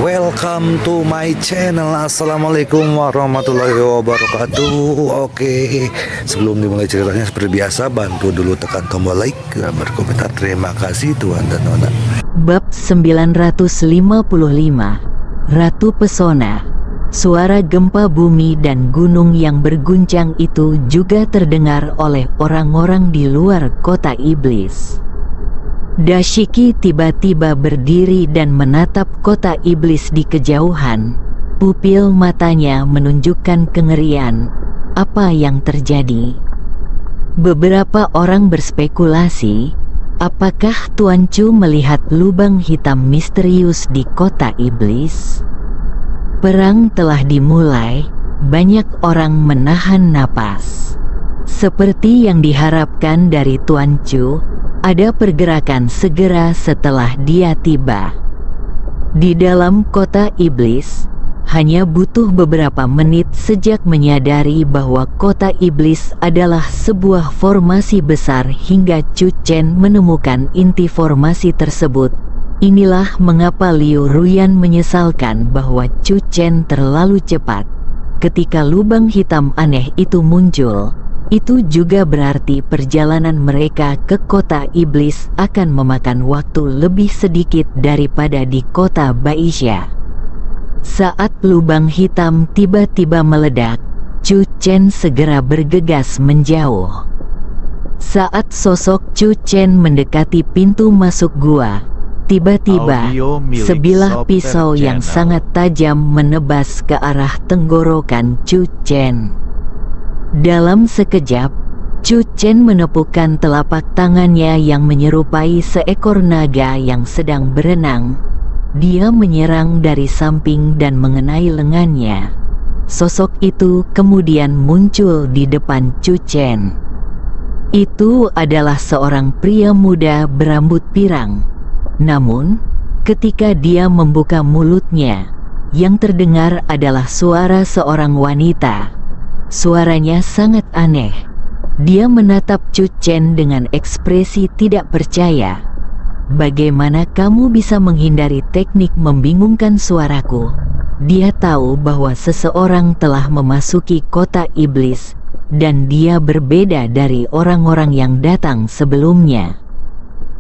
Welcome to my channel. Assalamualaikum warahmatullahi wabarakatuh. Oke, sebelum dimulai ceritanya seperti biasa, bantu dulu tekan tombol like dan berkomentar. Terima kasih Tuhan dan Nona. Bab 955, Ratu Pesona. Suara gempa bumi dan gunung yang berguncang itu juga terdengar oleh orang-orang di luar kota iblis. Dashiki tiba-tiba berdiri dan menatap kota iblis di kejauhan. Pupil matanya menunjukkan kengerian. Apa yang terjadi? Beberapa orang berspekulasi, apakah Tuan Chu melihat lubang hitam misterius di kota iblis? Perang telah dimulai, banyak orang menahan napas. Seperti yang diharapkan dari Tuan Chu, ada pergerakan segera setelah dia tiba. Di dalam kota iblis, hanya butuh beberapa menit sejak menyadari bahwa kota iblis adalah sebuah formasi besar hingga Chu Chen menemukan inti formasi tersebut. Inilah mengapa Liu Ruyan menyesalkan bahwa Chu Chen terlalu cepat. Ketika lubang hitam aneh itu muncul, itu juga berarti perjalanan mereka ke kota iblis akan memakan waktu lebih sedikit daripada di kota Baisha. Saat lubang hitam tiba-tiba meledak, Chu Chen segera bergegas menjauh. Saat sosok Chu Chen mendekati pintu masuk gua, tiba-tiba sebilah pisau yang sangat tajam menebas ke arah tenggorokan Chu Chen. Dalam sekejap, Chu Chen menepukkan telapak tangannya yang menyerupai seekor naga yang sedang berenang. Dia menyerang dari samping dan mengenai lengannya. Sosok itu kemudian muncul di depan Chu Chen. Itu adalah seorang pria muda berambut pirang. Namun, ketika dia membuka mulutnya, yang terdengar adalah suara seorang wanita. Suaranya sangat aneh. Dia menatap Chu Chen dengan ekspresi tidak percaya. Bagaimana kamu bisa menghindari teknik membingungkan suaraku? Dia tahu bahwa seseorang telah memasuki kota iblis, dan dia berbeda dari orang-orang yang datang sebelumnya.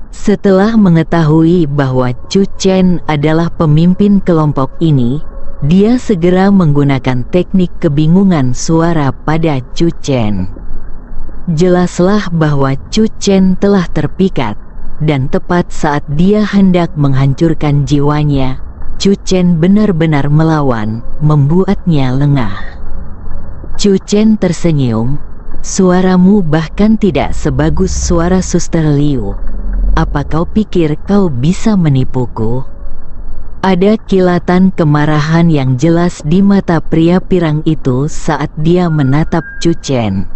Setelah mengetahui bahwa Chu Chen adalah pemimpin kelompok ini, dia segera menggunakan teknik kebingungan suara pada Chu Chen. Jelaslah bahwa Chu Chen telah terpikat, dan tepat saat dia hendak menghancurkan jiwanya, Chu Chen benar-benar melawan, membuatnya lengah. Chu Chen tersenyum, "Suaramu bahkan tidak sebagus suara Suster Liu. Apa kau pikir kau bisa menipuku?" Ada kilatan kemarahan yang jelas di mata pria pirang itu saat dia menatap Chu Chen.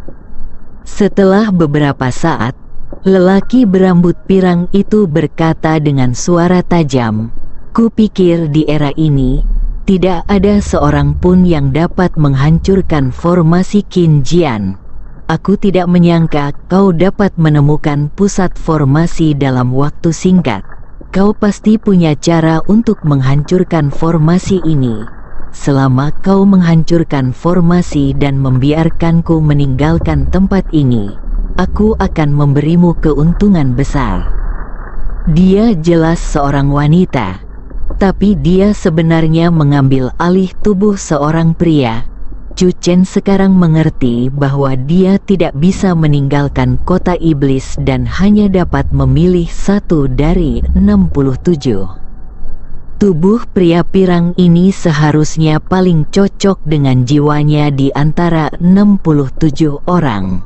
Setelah beberapa saat, lelaki berambut pirang itu berkata dengan suara tajam, "Kupikir di era ini, tidak ada seorang pun yang dapat menghancurkan formasi Qin Jian. Aku tidak menyangka kau dapat menemukan pusat formasi dalam waktu singkat. Kau pasti punya cara untuk menghancurkan formasi ini. Selama kau menghancurkan formasi dan membiarkanku meninggalkan tempat ini, aku akan memberimu keuntungan besar." Dia jelas seorang wanita, tapi dia sebenarnya mengambil alih tubuh seorang pria. Chu Chen sekarang mengerti bahwa dia tidak bisa meninggalkan kota iblis dan hanya dapat memilih satu dari 67. Tubuh pria pirang ini seharusnya paling cocok dengan jiwanya di antara 67 orang.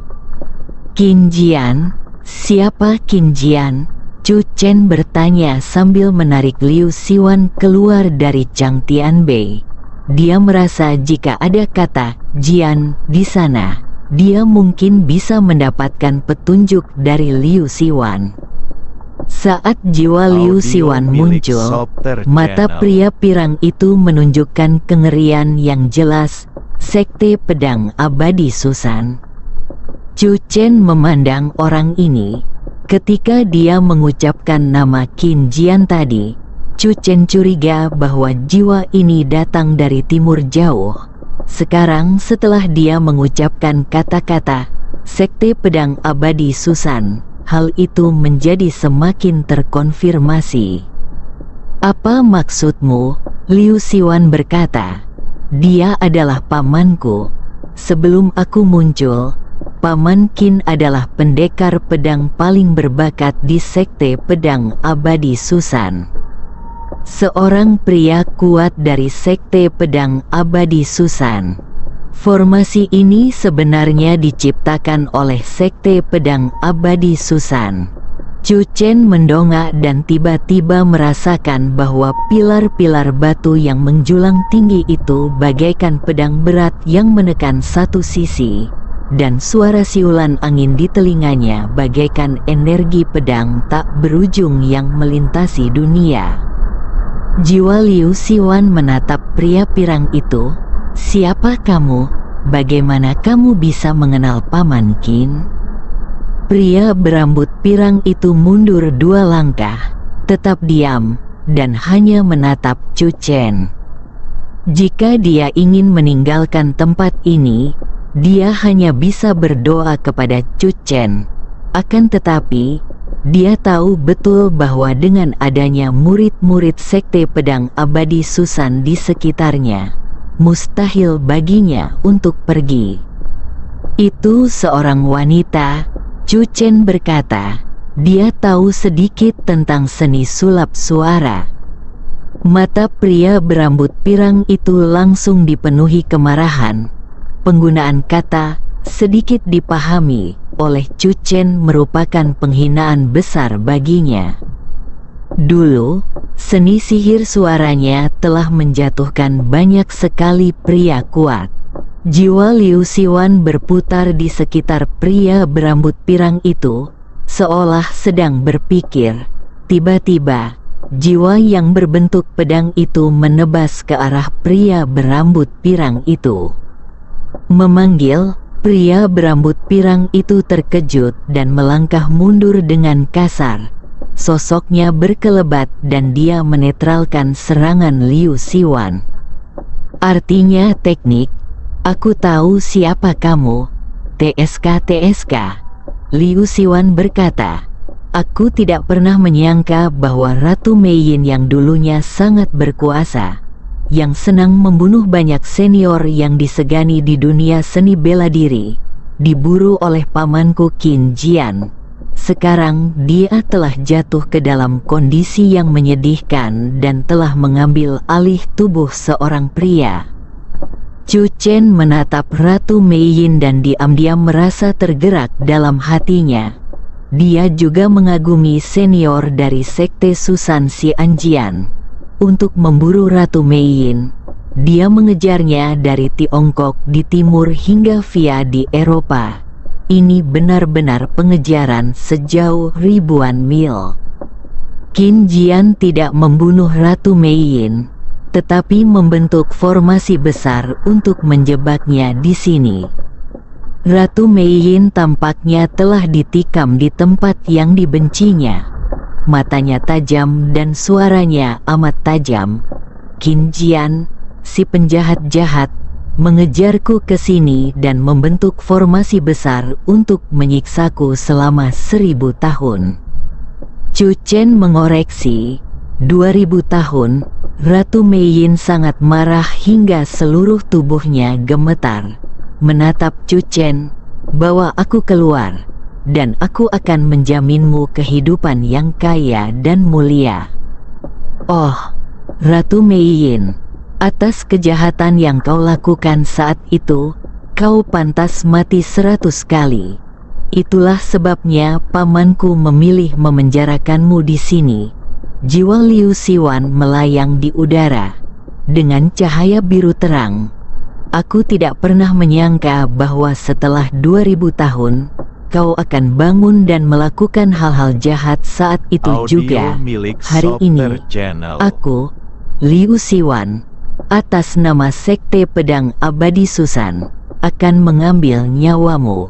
"Qin Jian? Siapa Qin Jian?" Chu Chen bertanya sambil menarik Liu Siwan keluar dari Chang Tianbei. Dia merasa jika ada kata Jian di sana, dia mungkin bisa mendapatkan petunjuk dari Liu Siwan. Saat jiwa Liu Siwan muncul, mata pria pirang itu menunjukkan kengerian yang jelas. Sekte Pedang Abadi Susan. Chu Chen memandang orang ini. Ketika dia mengucapkan nama Qin Jian tadi, Chu Chen curiga bahwa jiwa ini datang dari timur jauh. Sekarang setelah dia mengucapkan kata-kata Sekte Pedang Abadi Susan, hal itu menjadi semakin terkonfirmasi. Apa maksudmu? Liu Siwan berkata. Dia adalah pamanku. Sebelum aku muncul, Paman Qin adalah pendekar pedang paling berbakat di Sekte Pedang Abadi Susan. Seorang pria kuat dari Sekte Pedang Abadi Susan. Formasi ini sebenarnya diciptakan oleh Sekte Pedang Abadi Susan. Chu Chen mendongak dan tiba-tiba merasakan bahwa pilar-pilar batu yang menjulang tinggi itu bagaikan pedang berat yang menekan satu sisi, dan suara siulan angin di telinganya bagaikan energi pedang tak berujung yang melintasi dunia. Jiwa Liu Siwan menatap pria pirang itu. Siapa kamu? Bagaimana kamu bisa mengenal Paman Qin? Pria berambut pirang itu mundur 2 langkah, tetap diam, dan hanya menatap Chu Chen. Jika dia ingin meninggalkan tempat ini, dia hanya bisa berdoa kepada Chu Chen. Akan tetapi, dia tahu betul bahwa dengan adanya murid-murid Sekte Pedang Abadi Susan di sekitarnya, mustahil baginya untuk pergi. Itu seorang wanita, Chu Chen berkata. Dia tahu sedikit tentang seni sulap suara. Mata pria berambut pirang itu langsung dipenuhi kemarahan. Penggunaan kata sedikit dipahami oleh Chu Chen merupakan penghinaan besar baginya. Dulu, seni sihir suaranya telah menjatuhkan banyak sekali pria kuat. Jiwa Liu Siwan berputar di sekitar pria berambut pirang itu, seolah sedang berpikir. Tiba-tiba, jiwa yang berbentuk pedang itu menebas ke arah pria berambut pirang itu. Memanggil, pria berambut pirang itu terkejut dan melangkah mundur dengan kasar. Sosoknya berkelebat dan dia menetralkan serangan Liu Siwan. Artinya teknik, aku tahu siapa kamu, TSK. Liu Siwan berkata, aku tidak pernah menyangka bahwa Ratu Meiyin yang dulunya sangat berkuasa, yang senang membunuh banyak senior yang disegani di dunia seni bela diri, diburu oleh pamanku Qin Jian. Sekarang dia telah jatuh ke dalam kondisi yang menyedihkan dan telah mengambil alih tubuh seorang pria. Chu Chen menatap Ratu Meiyin dan diam-diam merasa tergerak dalam hatinya. Dia juga mengagumi senior dari Sekte Susan Xianjian. Untuk memburu Ratu Meiyin, dia mengejarnya dari Tiongkok di timur hingga via di Eropa. Ini benar-benar pengejaran sejauh ribuan mil. Qin Jian tidak membunuh Ratu Meiyin, tetapi membentuk formasi besar untuk menjebaknya di sini. Ratu Meiyin tampaknya telah ditikam di tempat yang dibencinya. Matanya tajam dan suaranya amat tajam. Qin Jian, si penjahat jahat, mengejarku ke sini dan membentuk formasi besar untuk menyiksaku selama 1000 tahun. Chu Chen mengoreksi, 2000 tahun. Ratu Meiyin sangat marah hingga seluruh tubuhnya gemetar. Menatap Chu Chen, bawa aku keluar, dan aku akan menjaminmu kehidupan yang kaya dan mulia. Oh, Ratu Meiyin, atas kejahatan yang kau lakukan saat itu, kau pantas mati 100 kali. Itulah sebabnya pamanku memilih memenjarakanmu di sini. Jiwa Liu Siwan melayang di udara dengan cahaya biru terang. Aku tidak pernah menyangka bahwa setelah 2000 tahun, kau akan bangun dan melakukan hal-hal jahat saat itu juga. Hari ini, aku, Liu Siwan, atas nama Sekte Pedang Abadi Susan, akan mengambil nyawamu.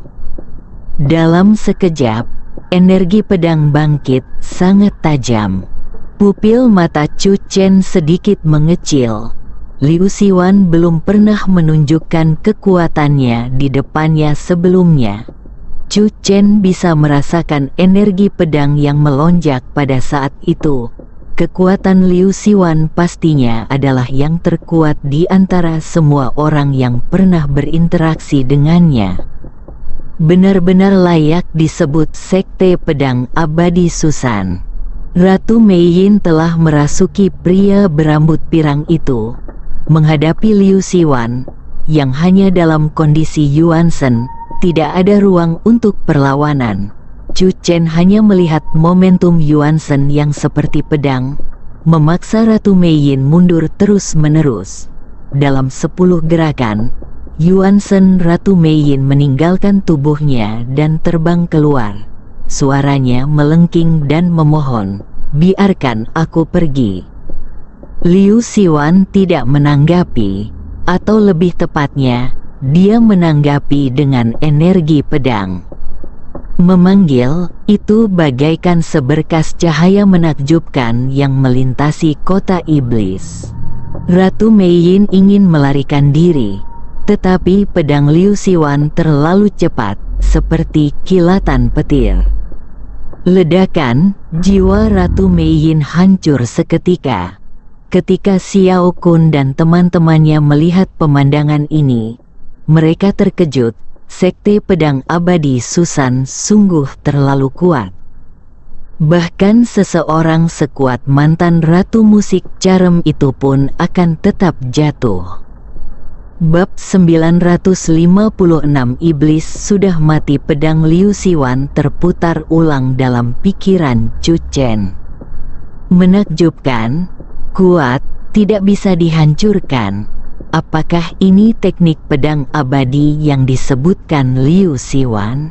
Dalam sekejap, energi pedang bangkit sangat tajam. Pupil mata Chu Chen sedikit mengecil. Liu Siwan belum pernah menunjukkan kekuatannya di depannya sebelumnya. Chu Chen bisa merasakan energi pedang yang melonjak pada saat itu. Kekuatan Liu Siwan pastinya adalah yang terkuat di antara semua orang yang pernah berinteraksi dengannya. Benar-benar layak disebut Sekte Pedang Abadi Susan. Ratu Mei Yin telah merasuki pria berambut pirang itu, menghadapi Liu Siwan, yang hanya dalam kondisi Yuan Shen, tidak ada ruang untuk perlawanan. Chu Chen hanya melihat momentum Yuan Shen yang seperti pedang, memaksa Ratu Mei Yin mundur terus-menerus. Dalam 10 gerakan, Yuan Shen Ratu Mei Yin meninggalkan tubuhnya dan terbang keluar. Suaranya melengking dan memohon, "Biarkan aku pergi." Liu Siwan tidak menanggapi, atau lebih tepatnya, dia menanggapi dengan energi pedang. Memanggil, itu bagaikan seberkas cahaya menakjubkan yang melintasi kota iblis. Ratu Mei Yin ingin melarikan diri, tetapi pedang Liu Siwan terlalu cepat, seperti kilatan petir. Ledakan, jiwa Ratu Mei Yin hancur seketika. Ketika Xiao Kun dan teman-temannya melihat pemandangan ini, mereka terkejut. Sekte Pedang Abadi Susan sungguh terlalu kuat. Bahkan seseorang sekuat mantan ratu musik charm itu pun akan tetap jatuh. Bab 956 Iblis sudah mati. Pedang Liu Siwan terputar ulang dalam pikiran Chu Chen. Menakjubkan, kuat, tidak bisa dihancurkan. Apakah ini teknik pedang abadi yang disebutkan Liu Siwan?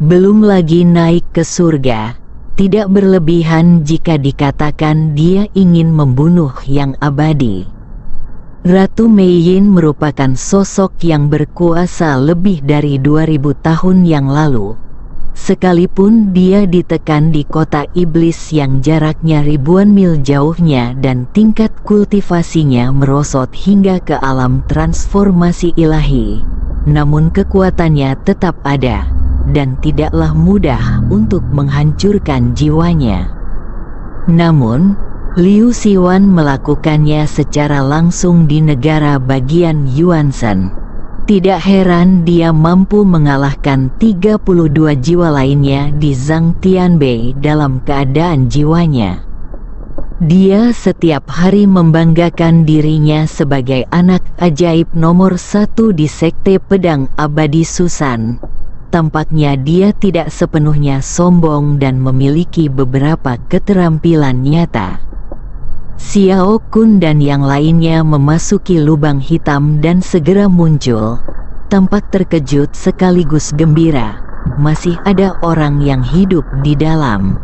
Belum lagi naik ke surga, tidak berlebihan jika dikatakan dia ingin membunuh yang abadi. Ratu Mei Yin merupakan sosok yang berkuasa lebih dari 2000 tahun yang lalu. Sekalipun dia ditekan di kota iblis yang jaraknya ribuan mil jauhnya dan tingkat kultivasinya merosot hingga ke alam transformasi ilahi, namun kekuatannya tetap ada, dan tidaklah mudah untuk menghancurkan jiwanya. Namun, Liu Siwan melakukannya secara langsung di negara bagian Yuan Shen. Tidak heran dia mampu mengalahkan 32 jiwa lainnya di Zhang Tianbei dalam keadaan jiwanya. Dia setiap hari membanggakan dirinya sebagai anak ajaib nomor 1 di Sekte Pedang Abadi Susan. Tampaknya dia tidak sepenuhnya sombong dan memiliki beberapa keterampilan nyata. Xiao Kun dan yang lainnya memasuki lubang hitam dan segera muncul, tampak terkejut sekaligus gembira. Masih ada orang yang hidup di dalam.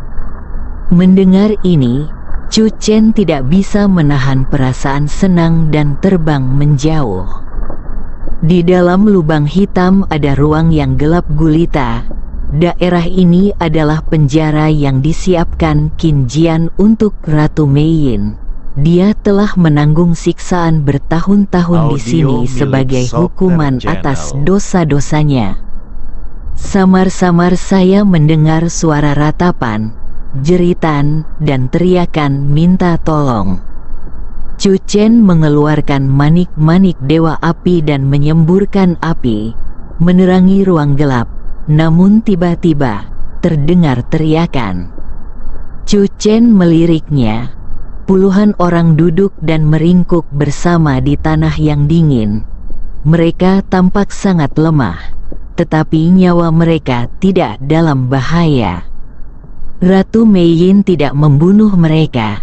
Mendengar ini, Chu Chen tidak bisa menahan perasaan senang dan terbang menjauh. Di dalam lubang hitam ada ruang yang gelap gulita. Daerah ini adalah penjara yang disiapkan Qin Jian untuk Ratu Mei Yin. Dia telah menanggung siksaan bertahun-tahun di sini sebagai hukuman atas dosa-dosanya. Samar-samar saya mendengar suara ratapan, jeritan, dan teriakan minta tolong. Chu Chen mengeluarkan manik-manik dewa api dan menyemburkan api, menerangi ruang gelap. Namun tiba-tiba, terdengar teriakan. Chu Chen meliriknya. Puluhan orang duduk dan meringkuk bersama di tanah yang dingin. Mereka tampak sangat lemah, tetapi nyawa mereka tidak dalam bahaya. Ratu Mei Yin tidak membunuh mereka.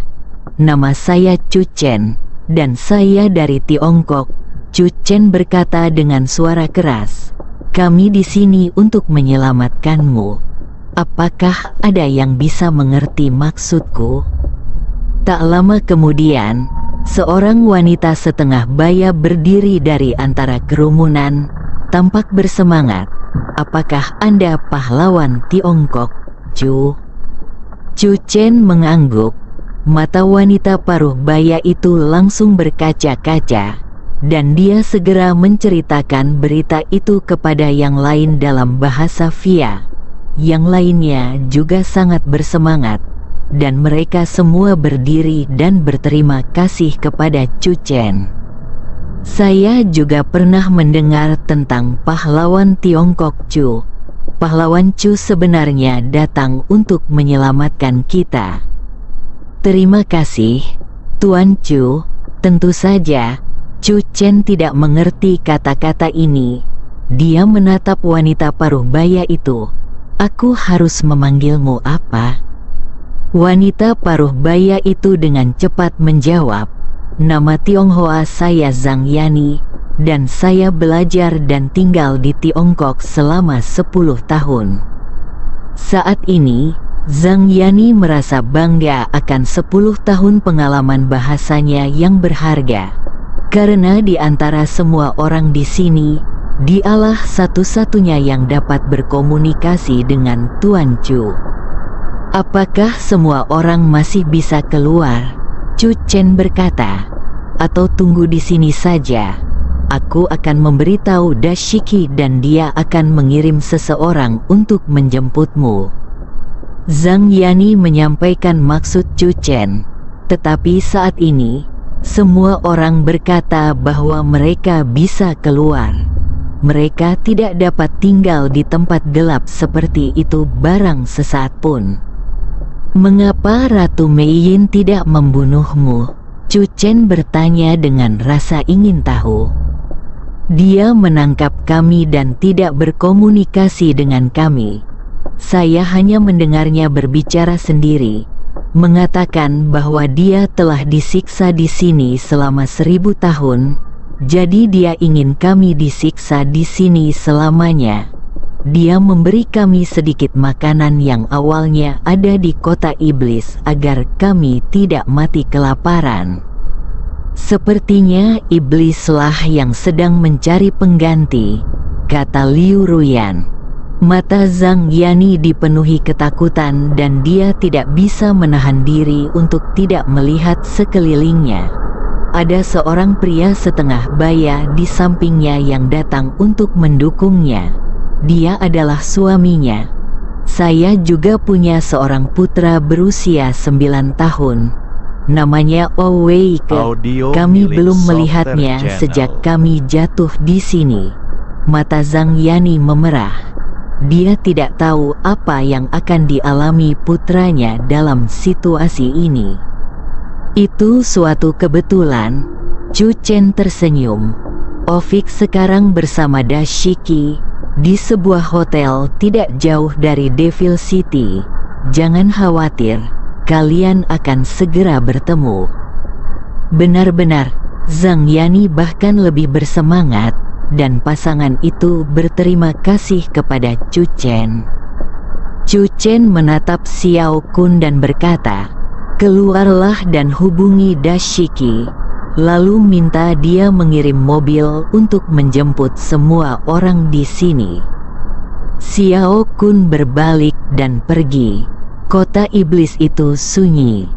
Nama saya Chu Chen, dan saya dari Tiongkok. Chu Chen berkata dengan suara keras. Kami di sini untuk menyelamatkanmu. Apakah ada yang bisa mengerti maksudku? Tak lama kemudian, seorang wanita setengah baya berdiri dari antara kerumunan, tampak bersemangat. Apakah Anda pahlawan Tiongkok, Chu? Chu Chen mengangguk. Mata wanita paruh baya itu langsung berkaca-kaca, dan dia segera menceritakan berita itu kepada yang lain dalam bahasa Via. Yang lainnya juga sangat bersemangat, dan mereka semua berdiri dan berterima kasih kepada Chu Chen. Saya juga pernah mendengar tentang pahlawan Tiongkok Chu. Pahlawan Chu sebenarnya datang untuk menyelamatkan kita. Terima kasih, Tuan Chu. Tentu saja, Chu Chen tidak mengerti kata-kata ini. Dia menatap wanita paruh baya itu. Aku harus memanggilmu apa? Wanita paruh baya itu dengan cepat menjawab, nama Tionghoa saya Zhang Yani, dan saya belajar dan tinggal di Tiongkok selama 10 tahun. Saat ini, Zhang Yani merasa bangga akan 10 tahun pengalaman bahasanya yang berharga. Karena di antara semua orang di sini, dialah satu-satunya yang dapat berkomunikasi dengan Tuan Chu. Apakah semua orang masih bisa keluar? Chu Chen berkata. Atau tunggu di sini saja. Aku akan memberitahu Dashiki dan dia akan mengirim seseorang untuk menjemputmu. Zhang Yani menyampaikan maksud Chu Chen. Tetapi saat ini, semua orang berkata bahwa mereka bisa keluar. Mereka tidak dapat tinggal di tempat gelap seperti itu barang sesaat pun. Mengapa Ratu Meiyin tidak membunuhmu? Chu Chen bertanya dengan rasa ingin tahu. Dia menangkap kami dan tidak berkomunikasi dengan kami. Saya hanya mendengarnya berbicara sendiri, mengatakan bahwa dia telah disiksa di sini selama 1000 tahun, jadi dia ingin kami disiksa di sini selamanya. Dia memberi kami sedikit makanan yang awalnya ada di kota iblis agar kami tidak mati kelaparan. Sepertinya iblislah yang sedang mencari pengganti, kata Liu Ruyan. Mata Zhang Yani dipenuhi ketakutan dan dia tidak bisa menahan diri untuk tidak melihat sekelilingnya. Ada seorang pria setengah baya di sampingnya yang datang untuk mendukungnya. Dia adalah suaminya. Saya juga punya seorang putra berusia 9 tahun. Namanya Wei Ke. Kami belum melihatnya sejak kami jatuh di sini. Mata Zhang Yani memerah. Dia tidak tahu apa yang akan dialami putranya dalam situasi ini. Itu suatu kebetulan. Chu Chen tersenyum. Ovik sekarang bersama Dashiki di sebuah hotel tidak jauh dari Devil City. Jangan khawatir, kalian akan segera bertemu. Benar-benar, Zhang Yani bahkan lebih bersemangat, dan pasangan itu berterima kasih kepada Chu Chen. Chu Chen menatap Xiao Kun dan berkata, keluarlah dan hubungi Dashiki, lalu minta dia mengirim mobil untuk menjemput semua orang di sini. Xiao Kun berbalik dan pergi. Kota iblis itu sunyi.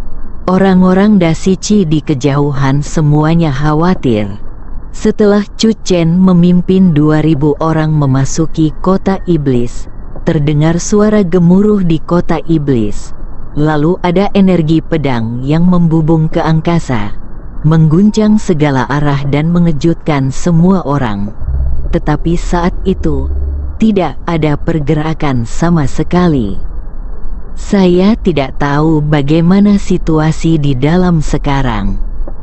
Orang-orang Dasici di kejauhan semuanya khawatir. Setelah Chu Chen memimpin 2000 orang memasuki kota iblis, terdengar suara gemuruh di kota iblis. Lalu ada energi pedang yang membubung ke angkasa, mengguncang segala arah dan mengejutkan semua orang. Tetapi saat itu, tidak ada pergerakan sama sekali. Saya tidak tahu bagaimana situasi di dalam sekarang.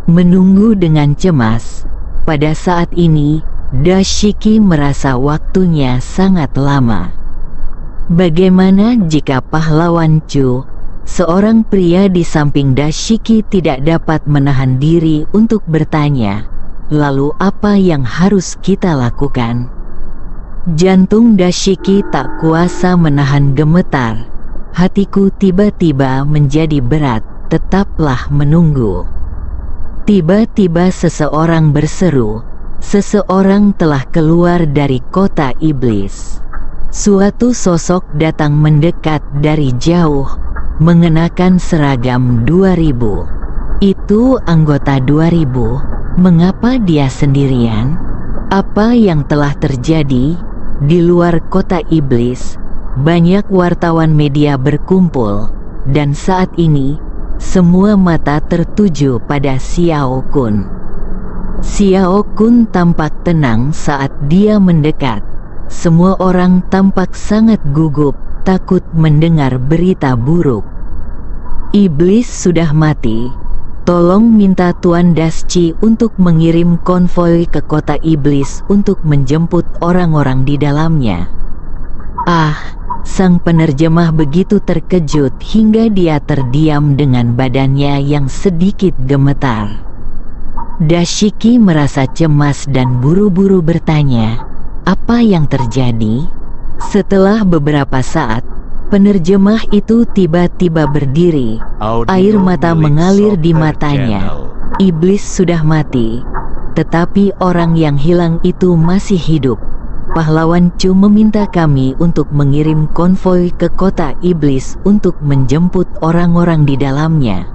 Menunggu dengan cemas. Pada saat ini, Dashiki merasa waktunya sangat lama. Bagaimana jika pahlawan Chu, seorang pria di samping Dashiki, tidak dapat menahan diri untuk bertanya, lalu apa yang harus kita lakukan? Jantung Dashiki tak kuasa menahan gemetar. Hatiku tiba-tiba menjadi berat. Tetaplah menunggu. Tiba-tiba seseorang berseru, seseorang telah keluar dari kota iblis. Suatu sosok datang mendekat dari jauh. mengenakan seragam 2000. Itu anggota 2000. Mengapa dia sendirian? Apa yang telah terjadi? Di luar kota iblis, banyak wartawan media berkumpul, dan saat ini, semua mata tertuju pada Xiao Kun. Xiao Kun tampak tenang saat dia mendekat. Semua orang tampak sangat gugup, takut mendengar berita buruk. Iblis sudah mati. Tolong minta Tuan Dasci untuk mengirim konvoi ke kota iblis untuk menjemput orang-orang di dalamnya. Sang penerjemah begitu terkejut hingga dia terdiam dengan badannya yang sedikit gemetar. Dashiki merasa cemas dan buru-buru bertanya, apa yang terjadi? Setelah beberapa saat, penerjemah itu tiba-tiba berdiri. Air mata mengalir di matanya. Iblis sudah mati, tetapi orang yang hilang itu masih hidup. Pahlawan Chu meminta kami untuk mengirim konvoi ke kota iblis untuk menjemput orang-orang di dalamnya.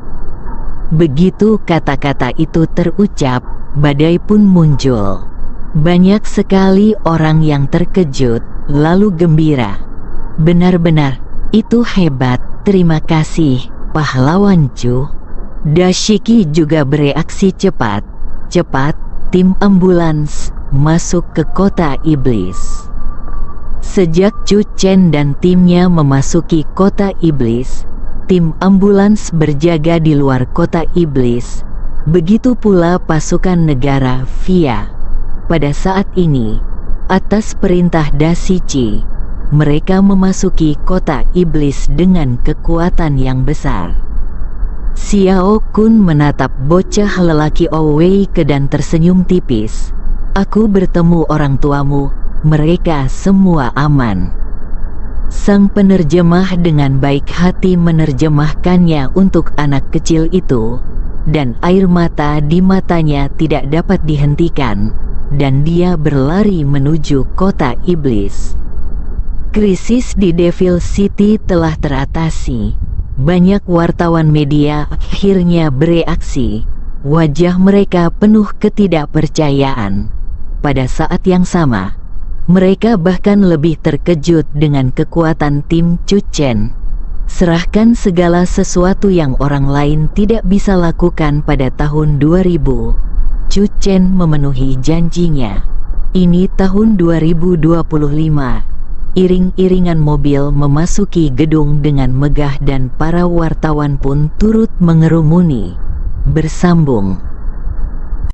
Begitu kata-kata itu terucap, badai pun muncul. Banyak sekali orang yang terkejut, lalu gembira. Benar-benar, itu hebat, terima kasih, pahlawan Chu. Dashiki juga bereaksi cepat. Cepat, tim ambulans masuk ke kota iblis. Sejak Chu Chen dan timnya memasuki kota iblis, tim ambulans berjaga di luar kota iblis. Begitu pula pasukan negara Via. Pada saat ini, atas perintah Dasici, mereka memasuki kota iblis dengan kekuatan yang besar. Xiao Kun menatap bocah lelaki Owei ke dan tersenyum tipis. Aku bertemu orang tuamu, mereka semua aman. Sang penerjemah dengan baik hati menerjemahkannya untuk anak kecil itu, dan air mata di matanya tidak dapat dihentikan, dan dia berlari menuju kota iblis. Krisis di Devil City telah teratasi. Banyak wartawan media akhirnya bereaksi. Wajah mereka penuh ketidakpercayaan. Pada saat yang sama, mereka bahkan lebih terkejut dengan kekuatan tim Chu Chen. Serahkan segala sesuatu yang orang lain tidak bisa lakukan pada tahun 2000. Chu Chen memenuhi janjinya. Ini tahun 2025. Iring-iringan mobil memasuki gedung dengan megah dan para wartawan pun turut mengerumuni. Bersambung.